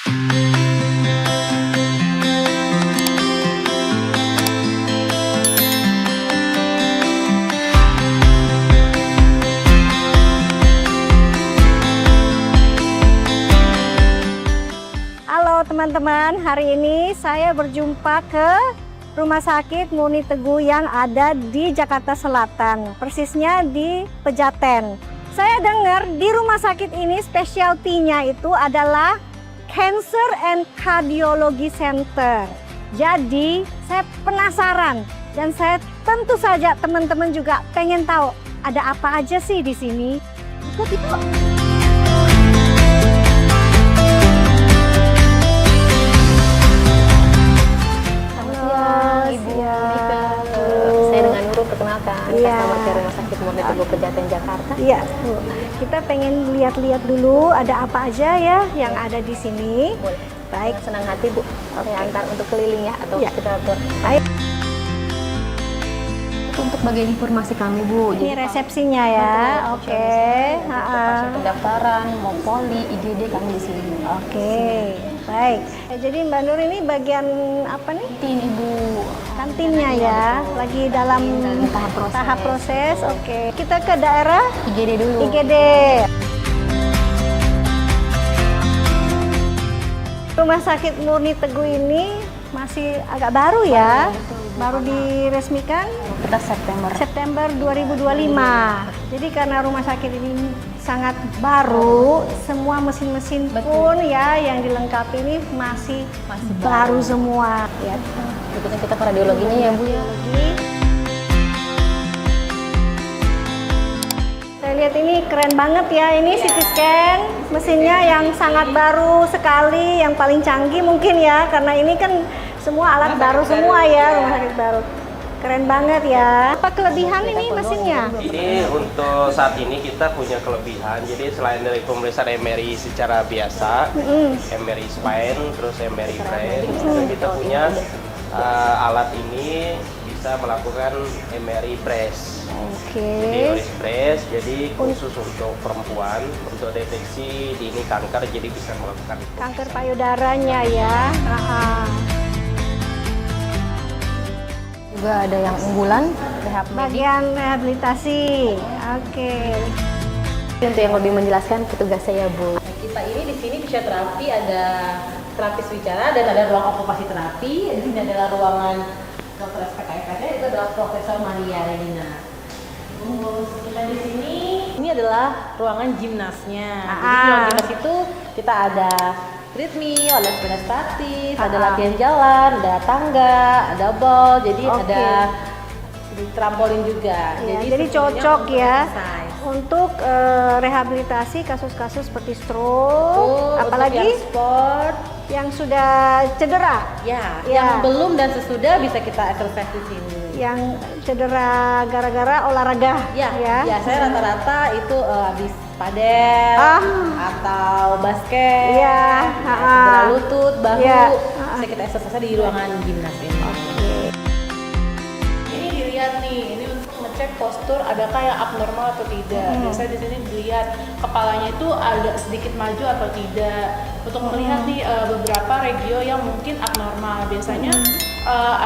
Halo teman-teman, hari ini saya berjumpa ke Rumah Sakit Murni Teguh yang ada di Jakarta Selatan, persisnya di Pejaten. Saya dengar di rumah sakit ini specialty-nya itu adalah Cancer and Cardiology Center. Jadi saya penasaran dan saya tentu saja teman-teman juga pengen tahu ada apa aja sih di sini. Ikut itu. Selamat ke Rumah Sakit Murni Teguh Pejaten Jakarta. Iya, Bu. Kita pengen lihat-lihat dulu ada apa aja ya yang ada di sini. Boleh. Baik, Senang hati Bu. Saya antar untuk keliling ya atau ya. kita tur. Ayo. Untuk bagian informasi kami Bu. Ini resepsinya ya. Oke. Pasien pendaftaran, mau poli, IGD kami di sini. Oke. Baik. Jadi Mbak Nur ini bagian apa nih? Kantin Ibu. Kantinnya ya. Lagi dalam tahap proses. Oke. Kita ke daerah IGD dulu. IGD. Rumah Sakit Murni Teguh ini masih agak baru ya. Baru diresmikan Kita September 2025. Jadi karena rumah sakit ini sangat baru, semua mesin-mesin pun ya yang dilengkapi ini masih baru semua. Ya. Berikutnya kita ke radiologinya ya Bu ya. Saya lihat ini keren banget ya, ini CT scan, mesinnya yang sangat baru sekali, yang paling canggih mungkin ya, karena ini kan semua alat baru semua ya, rumah sakit baru. Keren banget ya. Apa kelebihan ini mesinnya? Ini untuk saat ini kita punya kelebihan, jadi selain dari pemeriksaan MRI secara biasa, MRI spine, terus MRI brain, kita punya alat ini bisa melakukan MRI breast. Jadi oris breast, jadi khusus untuk perempuan, untuk deteksi dini kanker, jadi bisa melakukan Kanker payudaranya ya. Juga ada yang unggulan, rehab medik. Bagian rehabilitasi. Oke. Untuk yang lebih menjelaskan petugas saya Bu. Kita ini di sini fisioterapi, ada terapis bicara dan ada ruang okupasi terapi. Di sini adalah ruangan Dr. SPKFD, itu adalah Profesor Maria Regina. Kita di sini, ini adalah ruangan gimnasnya. Jadi di ruangan gimnas itu kita ada treadmill, ada sepeda statis, ada latihan jalan, ada tangga, ada ball, jadi ada trampolin juga. Ya, jadi cocok ya untuk rehabilitasi kasus-kasus seperti stroke, apalagi sport yang sudah cedera. ya, Ya. yang belum dan sesudah bisa kita exercise di sini. Yang cedera gara-gara olahraga. Ya, saya rata-rata itu habis padel atau basket, Iya, cedera lutut, bahu, Iya. bisa kita exercise di ruangan gimnas ini. Ini dilihat nih, ini untuk ngecek postur adakah yang abnormal atau tidak. Biasanya di sini dilihat kepalanya itu agak sedikit maju atau tidak. Untuk melihat nih beberapa regio yang mungkin abnormal. Biasanya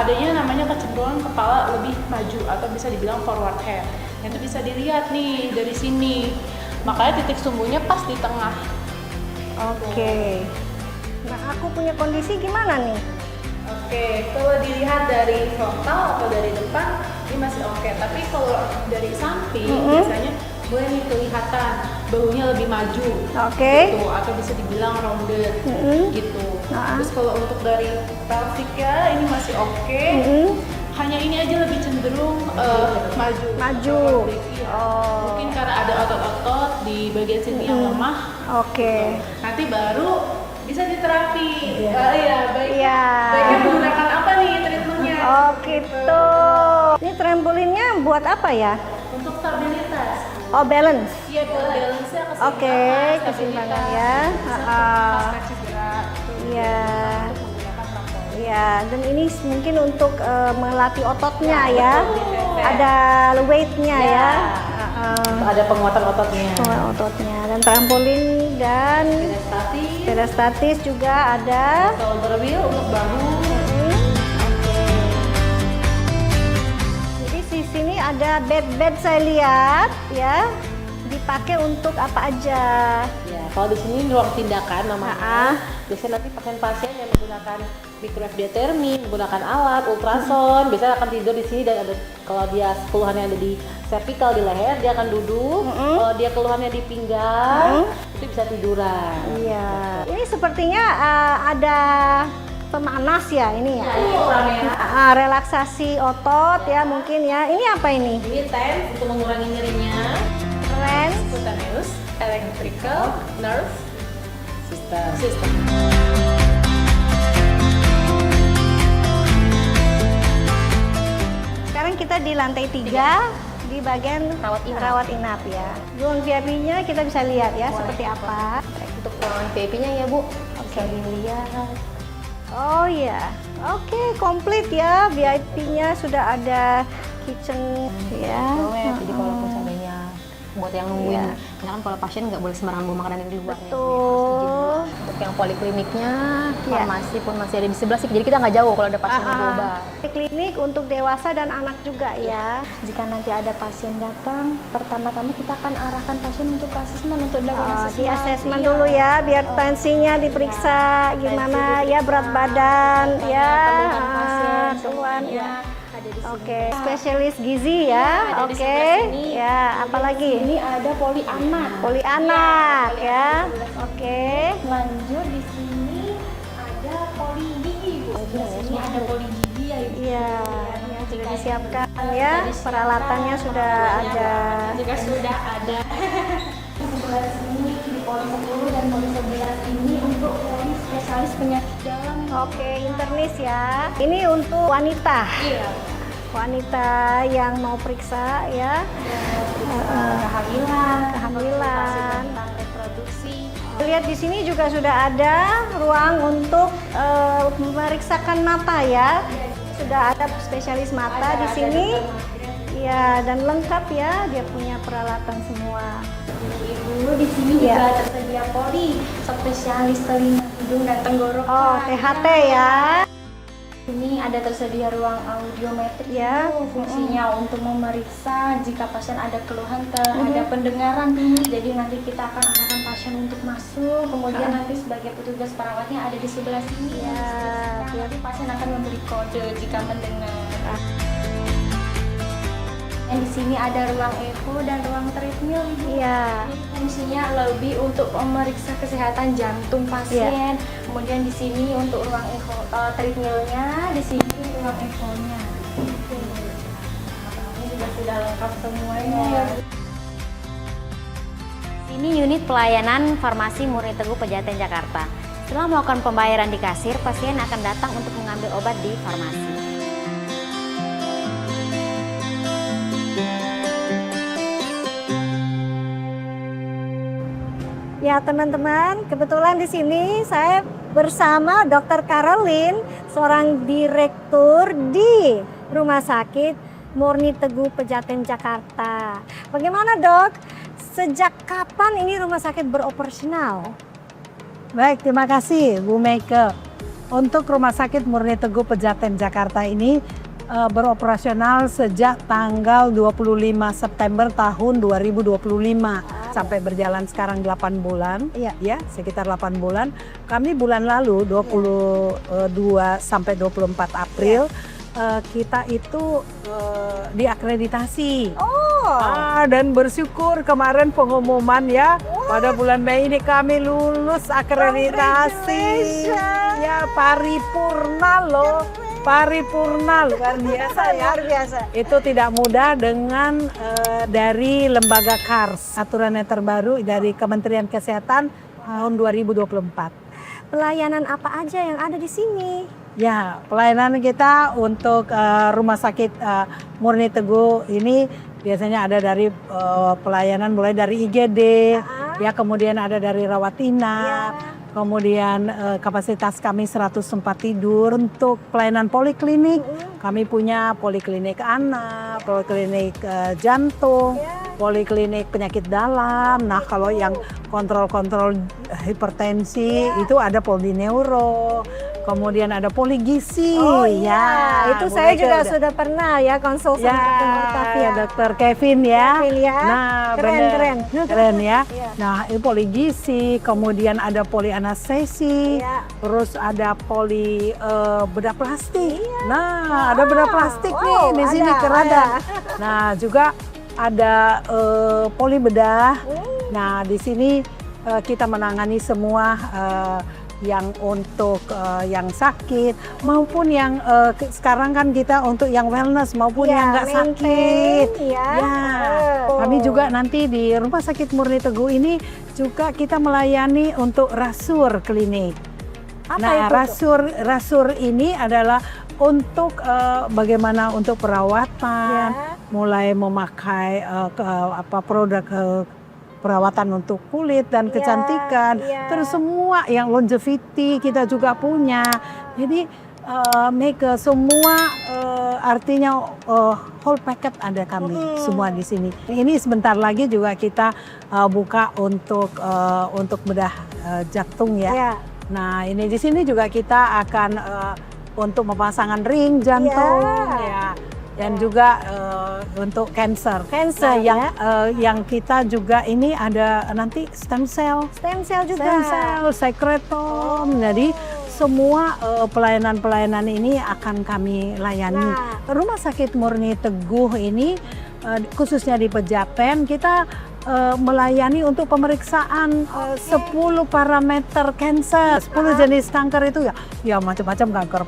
adanya namanya kecenderungan kepala lebih maju atau bisa dibilang forward head. Itu bisa dilihat nih dari sini. Makanya titik sumbunya pas di tengah. Oke. Nah, aku punya kondisi gimana nih? Oke, kalau dilihat dari frontal atau dari depan ini masih oke. Tapi kalau dari samping biasanya boleh nih kelihatan bahunya lebih maju. Oke. Gitu, atau bisa dibilang rounded gitu. Terus kalau untuk dari pelviknya ini masih oke. Hanya ini aja lebih cenderung maju. Iya. Mungkin karena ada otot-otot di bagian sini yang lemah. Oke. Nanti baru bisa diterapi. Iya. Baiknya menggunakan apa nih treatmentnya? Oh gitu. Ini trampolinnya buat apa ya? Untuk stabilitas. Oh, balance. Iya, buat balance-nya keseimbangan. Oke, keseimbangan ya. Iya. Iya, dan ini mungkin untuk melatih ototnya ya. Ada weight-nya ya. Ada penguatan ototnya. ototnya dan trampolin dan sepeda statis juga ada. Shoulder wheel untuk bahu. Jadi di sini ada bed saya lihat ya, dipakai untuk apa aja. Ya, kalau di sini ruang tindakan namanya. Ah. Biasanya nanti pasien-pasien yang menggunakan mikroFDtermi, menggunakan alat ultrason, biasanya akan tidur di sini dan ada kalau dia keluhannya ada di cervical di leher, dia akan duduk. Kalau dia keluhannya di pinggang, itu bisa tiduran. Iya. Ini sepertinya ada pemanas ya ini ya. Relaksasi otot ya mungkin ya. Ini apa ini? Ini TENS untuk mengurangi nyerinya. Lens. Cutaneous, electrical, nerve, system. Sekarang kita di lantai 3 di bagian rawat inap ya. Ruang VIP-nya kita bisa lihat ya seperti apa. Untuk ruangan VIP-nya ya Bu, bisa dilihat. Oh ya, oke komplit ya, VIP-nya sudah ada kitchen ya. Jadi kalau seandainya buat yang nungguin, Iya. misalkan kalau pasien nggak boleh sembarangan bawa makanan di luar. Betul. Untuk yang polikliniknya, Iya. farmasi pun masih ada di sebelah sih. Jadi kita nggak jauh kalau ada pasien yang berobat. Klinik untuk dewasa dan anak juga ya. Jika nanti ada pasien datang, pertama-tama kita akan arahkan pasien untuk asesmen untuk dilakukan di asesmen dulu ya, biar tensinya diperiksa gimana ya, berat badan ya, keluhan ya. Oke, spesialis gizi ya. Oke, ya, apalagi? Ini ada poli anak. Poli anak ya. Oke. Lanjut di sini ada poli gigi, Bu. Di sini ada poli gigi ya, Ibu. Iya, yang sudah disiapkan ya, peralatannya sudah ada. Juga sudah ada. Di sebelah sini di poli 10 dan poli 11 ini untuk poli spesialis penyakit dalam. Oke, internis ya. Ini untuk wanita. Iya. Wanita yang mau periksa ya. Kehamilan. Tentang reproduksi. Lihat di sini juga sudah ada ruang untuk memeriksakan mata ya. Sudah ada spesialis mata di sini. Ya, dan lengkap ya, dia punya peralatan semua. Ibu, di sini Iya. juga tersedia poli spesialis telinga, hidung dan tenggorokan. Oh, THT ya. Ini ada tersedia ruang audiometrik Ya. fungsinya untuk memeriksa jika pasien ada keluhan terhadap pendengaran. Jadi nanti kita akan arahkan pasien untuk masuk, kemudian nanti sebagai petugas perawatnya ada di sebelah sini. Ya, Nanti pasien akan memberi kode jika mendengar. Dan di sini ada ruang echo dan ruang treadmill, Ibu. Iya. Ini fungsinya lebih untuk memeriksa kesehatan jantung pasien. Kemudian di sini untuk ruang echo treadmillnya, di sini ruang echo-nya. Ini juga sudah lengkap semuanya. Ini unit pelayanan farmasi Murni Teguh Pejaten Jakarta. Setelah melakukan pembayaran di kasir, pasien akan datang untuk mengambil obat di farmasi. Ya teman-teman, kebetulan di sini saya bersama Dr. Caroline, seorang direktur di Rumah Sakit Murni Teguh Pejaten Jakarta. Bagaimana Dok? Sejak kapan ini rumah sakit beroperasional? Baik, terima kasih Bu Meike. Untuk Rumah Sakit Murni Teguh Pejaten Jakarta ini beroperasional sejak tanggal 25 September tahun 2025 sampai berjalan sekarang 8 bulan. Ya, sekitar 8 bulan. Kami bulan lalu 22 sampai 24 April kita itu diakreditasi. Dan bersyukur kemarin pengumuman ya, pada bulan Mei ini kami lulus akreditasi. Ya, paripurna loh. Paripurna luar biasa ya. Luar biasa. Itu tidak mudah dengan dari lembaga KARS, aturan yang terbaru dari Kementerian Kesehatan tahun 2024. Pelayanan apa aja yang ada di sini? Ya, pelayanan kita untuk Rumah Sakit Murni Teguh ini biasanya ada dari pelayanan mulai dari IGD, ya kemudian ada dari rawat inap, Kemudian kapasitas kami 100 tempat tidur. Untuk pelayanan poliklinik, kami punya poliklinik anak, poliklinik jantung, poliklinik penyakit dalam. Nah, kalau yang kontrol-kontrol hipertensi itu ada polineuro. Kemudian ada poligisi. Oh iya, itu Bu saya Mega juga udah- sudah pernah ya konsul sama Dr. Octavia. Dokter Kevin ya. Kevin ya. Nah, Keren, bener. keren. Keren ya. Iya. Nah, itu poligisi, kemudian ada polianestesi, Iya. terus ada poli bedah plastik. Nah, ada bedah plastik nih Wow, di sini ada, keradang. ada. Nah, juga ada poli bedah. Nah, di sini kita menangani semua yang untuk yang sakit maupun yang sekarang kan kita untuk yang wellness maupun Iya, yang nggak sakit. maintain, ya. Oh. Kami juga nanti di Rumah Sakit Murni Teguh ini juga kita melayani untuk rasur klinik. Apa Nah, itu tuh? rasur ini adalah untuk bagaimana untuk perawatan, Ya. mulai memakai produk perawatan untuk kulit dan Iya, kecantikan, iya. terus semua yang longevity kita juga punya. Jadi make semua artinya whole packet ada kami semua di sini. Ini sebentar lagi juga kita buka untuk bedah jantung ya. Ya. Nah, ini di sini juga kita akan untuk pemasangan ring jantung ya. Dan juga untuk cancer. Cancer, yang kita juga ini ada nanti stem cell. Stem cell juga. Stem cell, secretom. Jadi semua pelayanan-pelayanan ini akan kami layani. Nah. Rumah Sakit Murni Teguh ini khususnya di Pejaten kita melayani untuk pemeriksaan 10 parameter cancer, 10 jenis kanker itu ya macam-macam kanker.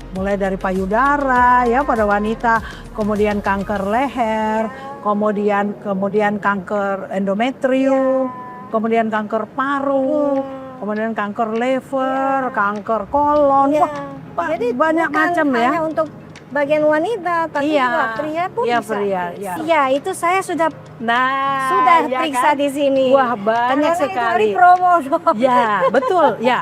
Mulai dari payudara ya pada wanita, kemudian kanker leher, kemudian kanker endometrium, kemudian kanker paru, kemudian kanker liver, kanker kolon. Ya. Wah, Jadi banyak bukan macam ya. hanya untuk bagian wanita, tapi Iya. juga pria pun Iya, bisa. pria, ya. Iya, itu saya sudah Nah, ya periksa kan? di sini. Wah, banyak Ternyata sekali. itu hari promo dong. Ya, betul. Ya,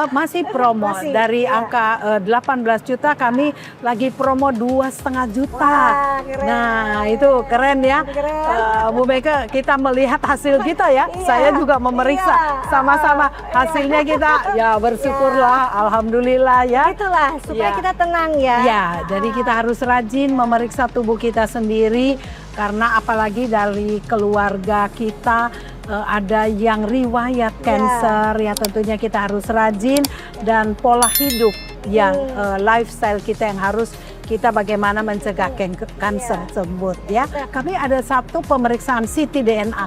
masih promo. Masih, Dari ya. angka 18 juta kami lagi promo 2,5 juta. Wah, keren. Nah, itu keren ya. Keren. Bu Mega, kita melihat hasil kita ya. Iya, Saya juga memeriksa iya. sama-sama hasilnya kita. Ya, bersyukurlah, alhamdulillah ya. Itulah supaya Ya. kita tenang ya. Ya, jadi kita harus rajin memeriksa tubuh kita sendiri karena apalagi dari keluarga kita ada yang riwayat cancer ya tentunya kita harus rajin dan pola hidup yang lifestyle kita yang harus kita bagaimana mencegah kanker tersebut ya. Kami ada satu pemeriksaan CT DNA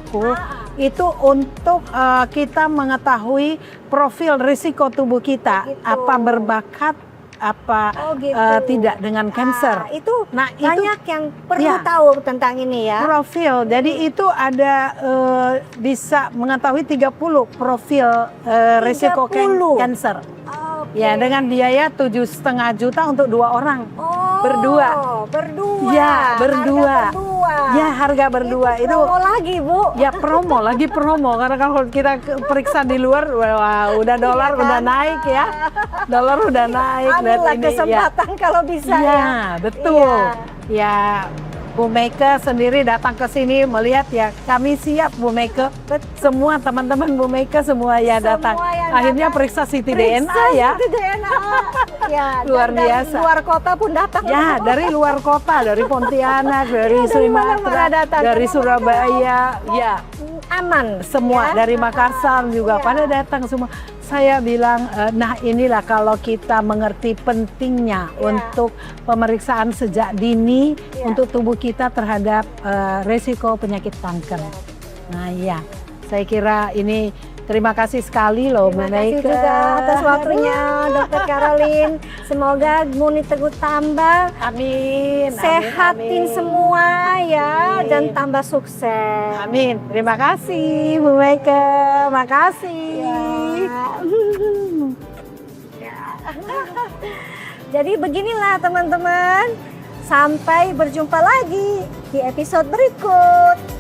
itu untuk kita mengetahui profil risiko tubuh kita, Gitu. apa berbakat apa gitu. tidak dengan cancer. Itu Nah, itu banyak yang perlu Ya. tahu tentang ini ya. profil. Jadi itu ada bisa mengetahui 30 profil risiko 30? cancer. Oke. Ya, dengan biaya 7,5 juta untuk 2 orang. Oh, Berdua. Berdua. Ya, berdua. Harga berdua. Ya, harga berdua itu promo lagi, Bu. ya lagi promo karena kalau kita periksa di luar wah, udah dolar Iya kan? udah naik ya. Dolar udah naik Ambillah ini, ya. kesempatan kalau bisa ya. Iya, betul. Iya. Ya, Bu Mega sendiri datang ke sini melihat ya, kami siap Bu Mega. Semua teman-teman Bu Mega semua ya Semua datang. yang Akhirnya datang. periksa CT Periksa DNA ya. CT DNA. Ya, Luar dan dari biasa. luar kota pun datang. Ya, dari luar kota, dari Pontianak, dari dari mana-mana Sumatera, datang. dari Karena Surabaya, ya. Aman. Semua ya. dari Makassar juga Iya. pada datang semua. Saya bilang, nah inilah kalau kita mengerti pentingnya untuk pemeriksaan sejak dini untuk tubuh kita terhadap resiko penyakit kanker. Nah iya, saya kira ini terima kasih sekali loh Bu Terima kasih Mega. juga atas waktunya Dr. Caroline. Semoga Murni Teguh tambah Amin. sehatin amin. semua ya Amin. dan tambah sukses. Amin. Terima kasih Bu Mega. Makasih. Jadi beginilah teman-teman. Sampai berjumpa lagi di episode berikut.